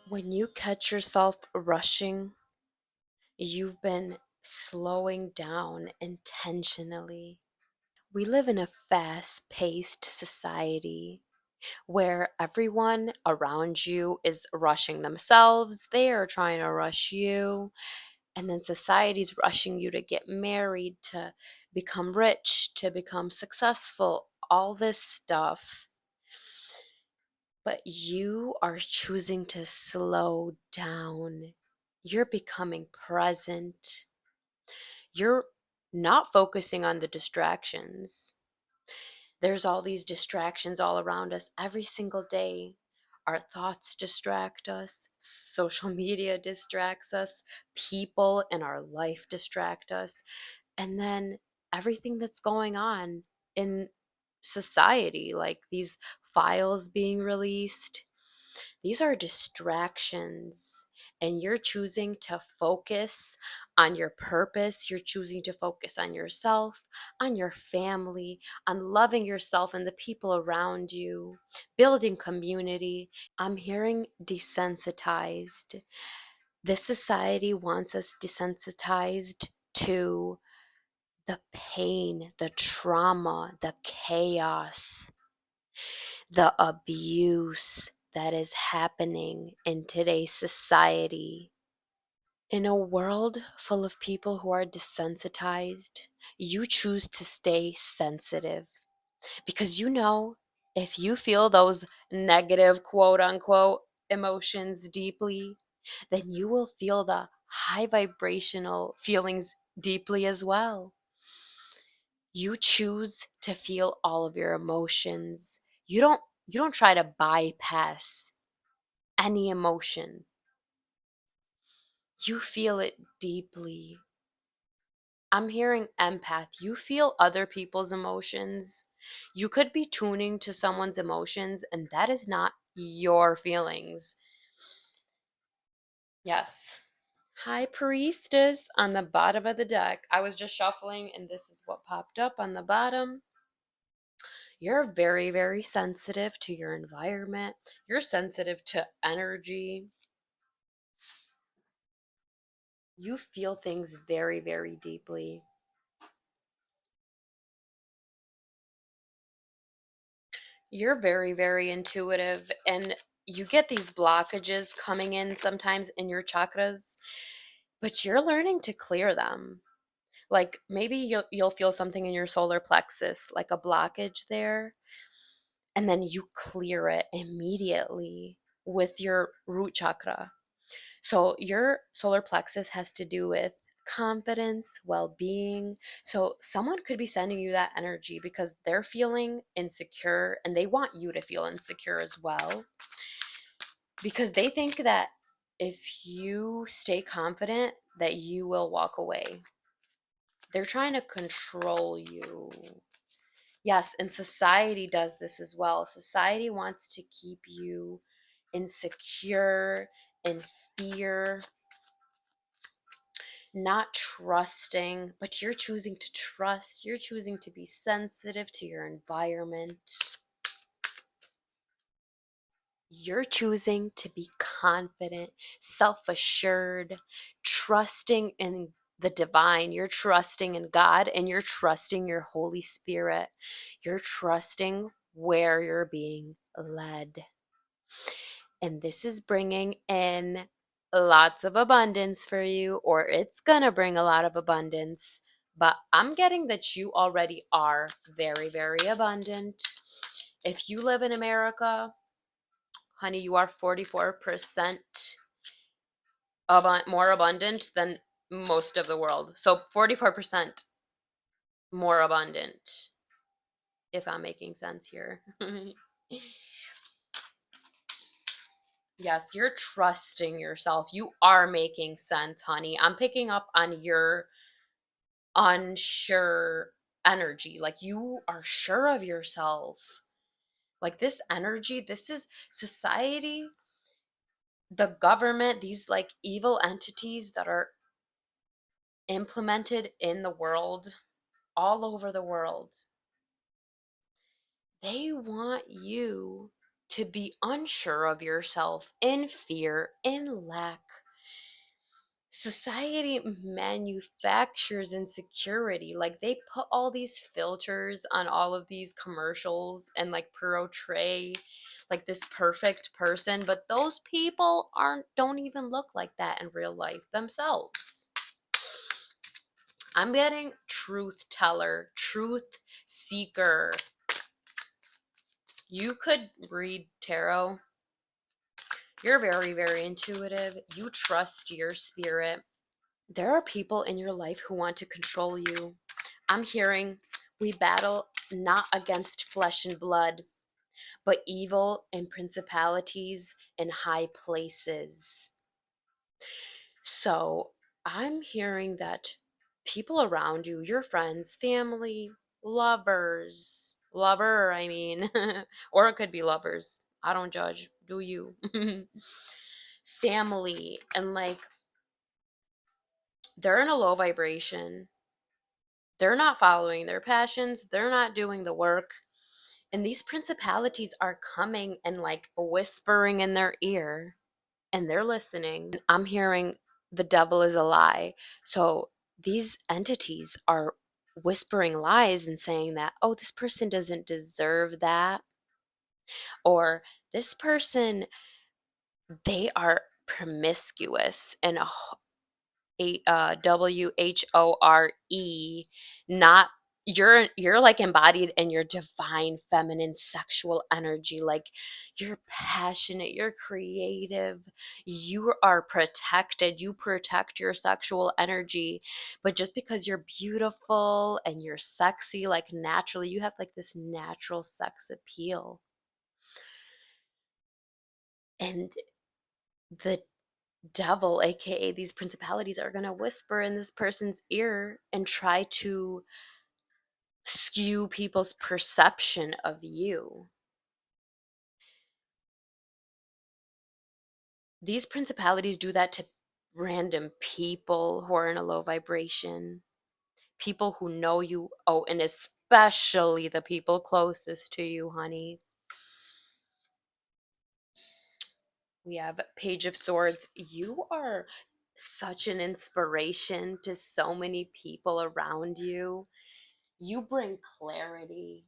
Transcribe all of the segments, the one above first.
When you catch yourself rushing, you've been slowing down intentionally. We live in a fast paced society where everyone around you is rushing themselves, they are trying to rush you, and then society's rushing you to get married, to become rich, to become successful, all this stuff. But you are choosing to slow down. You're becoming present. You're not focusing on the distractions. There's all these distractions all around us every single day. Our thoughts distract us, social media distracts us, people in our life distract us, and then everything that's going on in society, like these files being released, these are distractions, and you're choosing to focus on your purpose. You're choosing to focus on yourself, on your family, on loving yourself and the people around you, building community. I'm hearing desensitized. This society wants us desensitized to the pain, the trauma, the chaos, the abuse that is happening in today's society. In a world full of people who are desensitized, you choose to stay sensitive because you know if you feel those negative quote unquote emotions deeply, then you will feel the high vibrational feelings deeply as well. You choose to feel all of your emotions. You don't try to bypass any emotion. You feel it deeply. I'm hearing empath. You feel other people's emotions. You could be tuning to someone's emotions, and that is not your feelings. Yes. High Priestess on the bottom of the deck. I was just shuffling, and this is what popped up on the bottom. You're very, very sensitive to your environment. You're sensitive to energy. You feel things very, very deeply. You're very, very intuitive, and you get these blockages coming in sometimes in your chakras, but you're learning to clear them. Like maybe you'll feel something in your solar plexus, like a blockage there, and then you clear it immediately with your root chakra. So your solar plexus has to do with confidence, well-being. So someone could be sending you that energy because they're feeling insecure and they want you to feel insecure as well because they think that if you stay confident that you will walk away. They're trying to control you. Yes, and society does this as well. Society wants to keep you insecure, in fear, not trusting, but you're choosing to trust. You're choosing to be sensitive to your environment. You're choosing to be confident, self assured, trusting in the divine. You're trusting in God and you're trusting your Holy Spirit. You're trusting where you're being led. And this is bringing in lots of abundance for you, or it's gonna bring a lot of abundance. But I'm getting that you already are very, very abundant. If you live in America, honey, you are 44% more abundant than most of the world. So 44% more abundant, if I'm making sense here. Yes, you're trusting yourself. You are making sense, honey. I'm picking up on your unsure energy. Like you are sure of yourself. Like this energy, this is society, the government, these like evil entities that are implemented in the world, all over the world. They want you. to be unsure of yourself, in fear, in lack. Society manufactures insecurity. Like they put all these filters on all of these commercials and like portray like this perfect person, but those people don't even look like that in real life themselves. I'm getting truth teller, truth seeker. You could read tarot. You're very, very intuitive. You trust your spirit. There are people in your life who want to control you. I'm hearing we battle not against flesh and blood, but evil and principalities in high places. So I'm hearing that people around you, your friends, family, lover, I mean, or it could be lovers. I don't judge. Do you? Family, and like they're in a low vibration. They're not following their passions. They're not doing the work. And these principalities are coming and like whispering in their ear, and they're listening. I'm hearing the devil is a lie. So these entities are whispering lies and saying that, oh, this person doesn't deserve that. Or this person, they are promiscuous and WHORE, not you're like embodied in your divine feminine sexual energy. Like you're passionate, you're creative, you are protected, you protect your sexual energy. But just because you're beautiful and you're sexy, like naturally, you have like this natural sex appeal. And the devil, aka these principalities, are going to whisper in this person's ear and try to skew people's perception of you. These principalities do that to random people who are in a low vibration, people who know you, oh, and especially the people closest to you, honey. We have Page of Swords. You are such an inspiration to so many people around you. You bring clarity.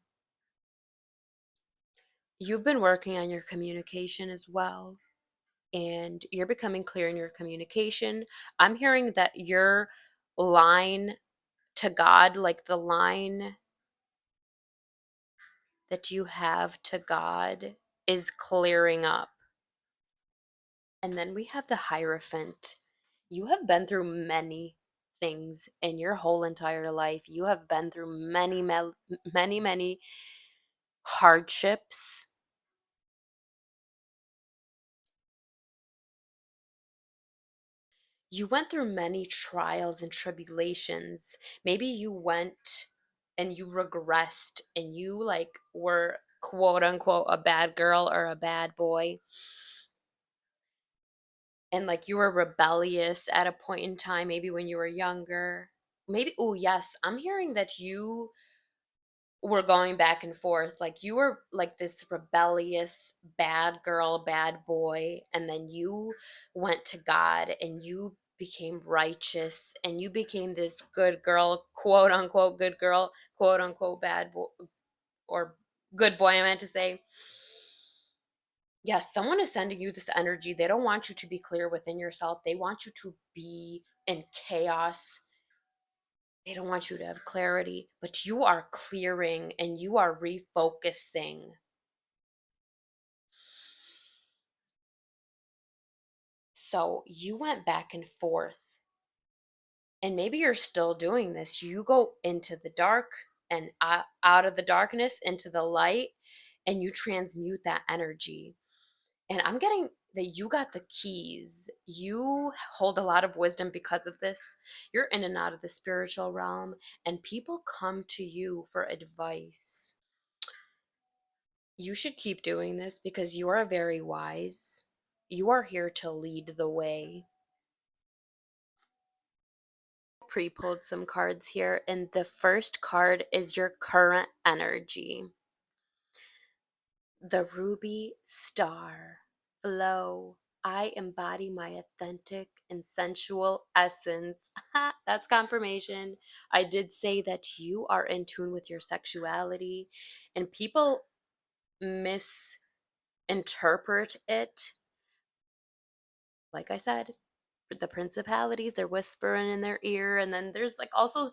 You've been working on your communication as well, and you're becoming clear in your communication. I'm hearing that your line to God, like the line that you have to God, is clearing up. And then we have the Hierophant. You have been through many things in your whole entire life. You have been through many hardships. You went through many trials and tribulations. Maybe you went and you regressed and you like were quote unquote a bad girl or a bad boy, and like you were rebellious at a point in time, maybe when you were younger. Maybe, oh yes, I'm hearing that you were going back and forth. Like you were like this rebellious bad girl, bad boy, and then you went to God and you became righteous and you became this good girl, quote unquote good girl, quote unquote bad boy, or good boy, I meant to say. Yes, someone is sending you this energy. They don't want you to be clear within yourself. They want you to be in chaos. They don't want you to have clarity, but you are clearing and you are refocusing. So you went back and forth, and maybe you're still doing this. You go into the dark and out of the darkness into the light, and you transmute that energy. And I'm getting that you got the keys. You hold a lot of wisdom because of this. You're in and out of the spiritual realm, and people come to you for advice. You should keep doing this because you are very wise. You are here to lead the way. Pre-pulled some cards here, and the first card is your current energy. The ruby star. Flow. I embody my authentic and sensual essence. That's confirmation. I did say that you are in tune with your sexuality, and people misinterpret it. Like I said, the principalities, they're whispering in their ear, and then there's like also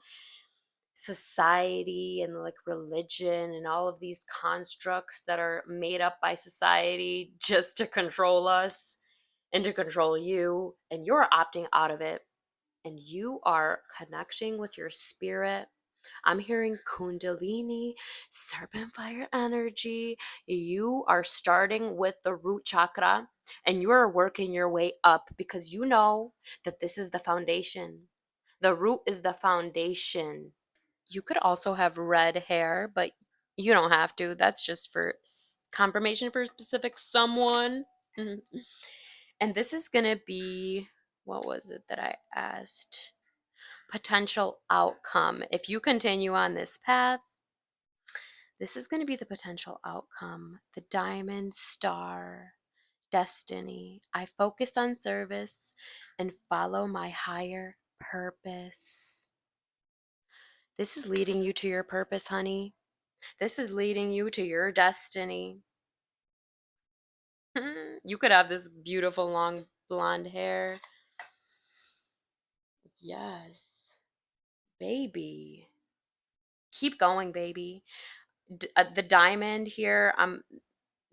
society and like religion and all of these constructs that are made up by society just to control us and to control you, and you're opting out of it, and you are connecting with your spirit. I'm hearing kundalini, serpent fire energy. You are starting with the root chakra and you are working your way up because you know that this is the foundation. The root is the foundation. You could also have red hair, but you don't have to. That's just for confirmation for a specific someone. And this is going to be, what was it that I asked? Potential outcome. If you continue on this path, this is going to be the potential outcome. The diamond star, destiny. I focus on service and follow my higher purpose. This is leading you to your purpose, honey. This is leading you to your destiny. You could have this beautiful long blonde hair. Yes. Baby. Keep going, baby. The diamond here, I'm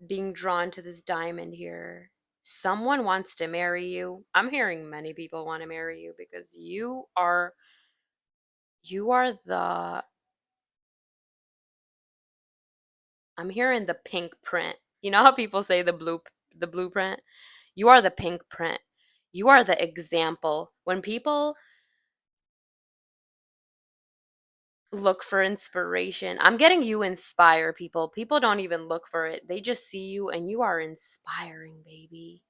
being drawn to this diamond here. Someone wants to marry you. I'm hearing many people want to marry you because you are the I'm hearing the pink print. You know how people say the blueprint? You are the pink print. You are the example. When people look for inspiration, I'm getting you inspire people. People don't even look for it. They just see you and you are inspiring, baby.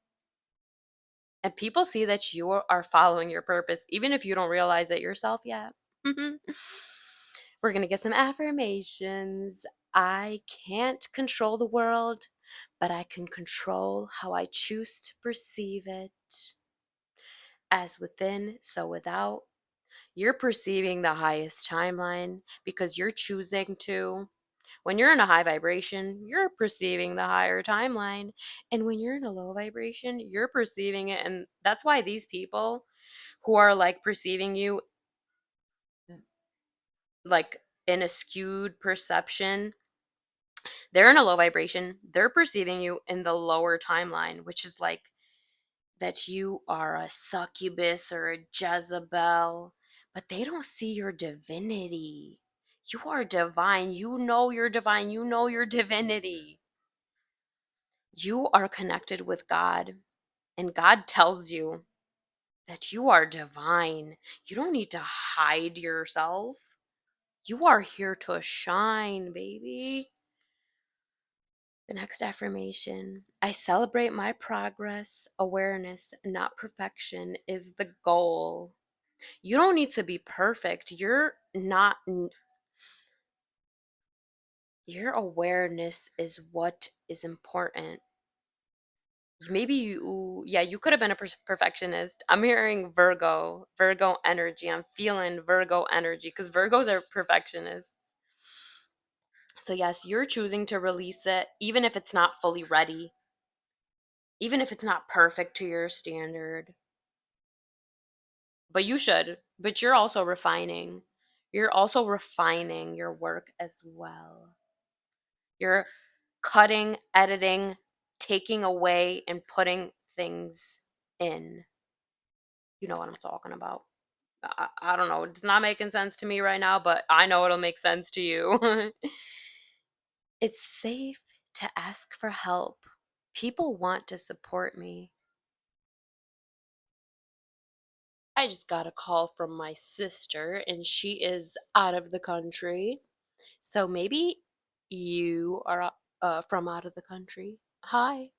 And people see that you are following your purpose, even if you don't realize it yourself yet. We're going to get some affirmations. I can't control the world, but I can control how I choose to perceive it. As within, so without. You're perceiving the highest timeline because you're choosing to. When you're in a high vibration, you're perceiving the higher timeline. And when you're in a low vibration, you're perceiving it. And that's why these people who are like perceiving you like in a skewed perception, they're in a low vibration. They're perceiving you in the lower timeline, which is like that you are a succubus or a Jezebel, but they don't see your divinity. You are divine. You know you're divine. You know your divinity. You are connected with God, and God tells you that you are divine. You don't need to hide yourself. You are here to shine, baby. The next affirmation: I celebrate my progress. Awareness, not perfection, is the goal. You don't need to be perfect. You're not, your awareness is what is important. Maybe yeah, you could have been a perfectionist. I'm hearing Virgo energy. I'm feeling Virgo energy because Virgos are perfectionists. So, yes, you're choosing to release it, even if it's not fully ready, even if it's not perfect to your standard. But you should. But you're also refining. You're also refining your work as well. You're cutting, editing, taking away, and putting things in. You know what I'm talking about. I don't know. It's not making sense to me right now, but I know it'll make sense to you. It's safe to ask for help. People want to support me. I just got a call from my sister, and she is out of the country. So maybe you are from out of the country. Hi.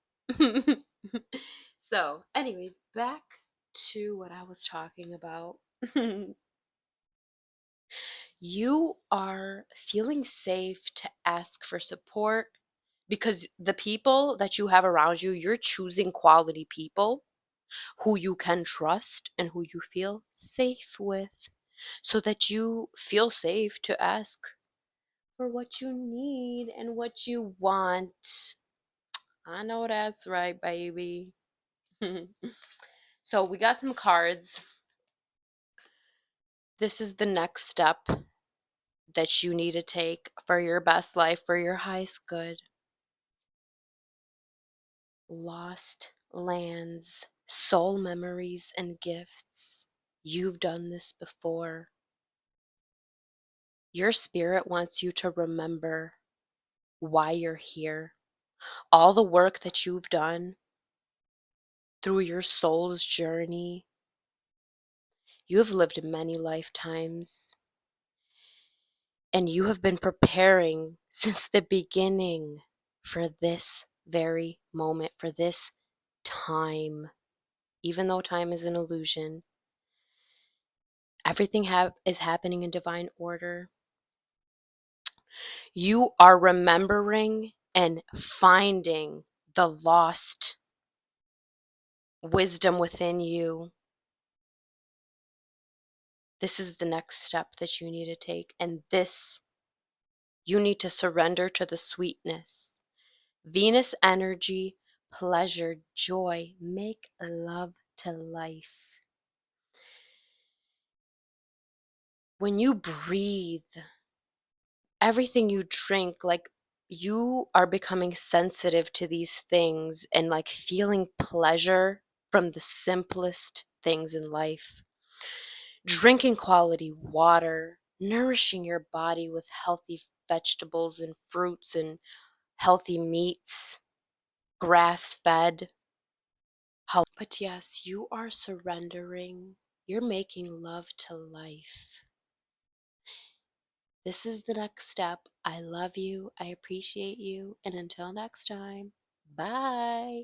So, anyways, back to what I was talking about. You are feeling safe to ask for support because the people that you have around you, you're choosing quality people who you can trust and who you feel safe with, so that you feel safe to ask for what you need and what you want. I know that's right, baby. So we got some cards. This is the next step that you need to take for your best life, for your highest good. Lost lands, soul memories, and gifts. You've done this before. Your spirit wants you to remember why you're here. All the work that you've done through your soul's journey. You have lived many lifetimes, and you have been preparing since the beginning for this very moment, for this time. Even though time is an illusion, everything is happening in divine order. You are remembering and finding the lost wisdom within you. This is the next step that you need to take, and this, you need to surrender to the sweetness. Venus energy, pleasure, joy, make love to life. When you breathe, everything you drink, like, you are becoming sensitive to these things and like feeling pleasure from the simplest things in life. Drinking quality water, nourishing your body with healthy vegetables and fruits and healthy meats, grass fed. But yes, you are surrendering. You're making love to life. This is the next step. I love you. I appreciate you. And until next time, bye.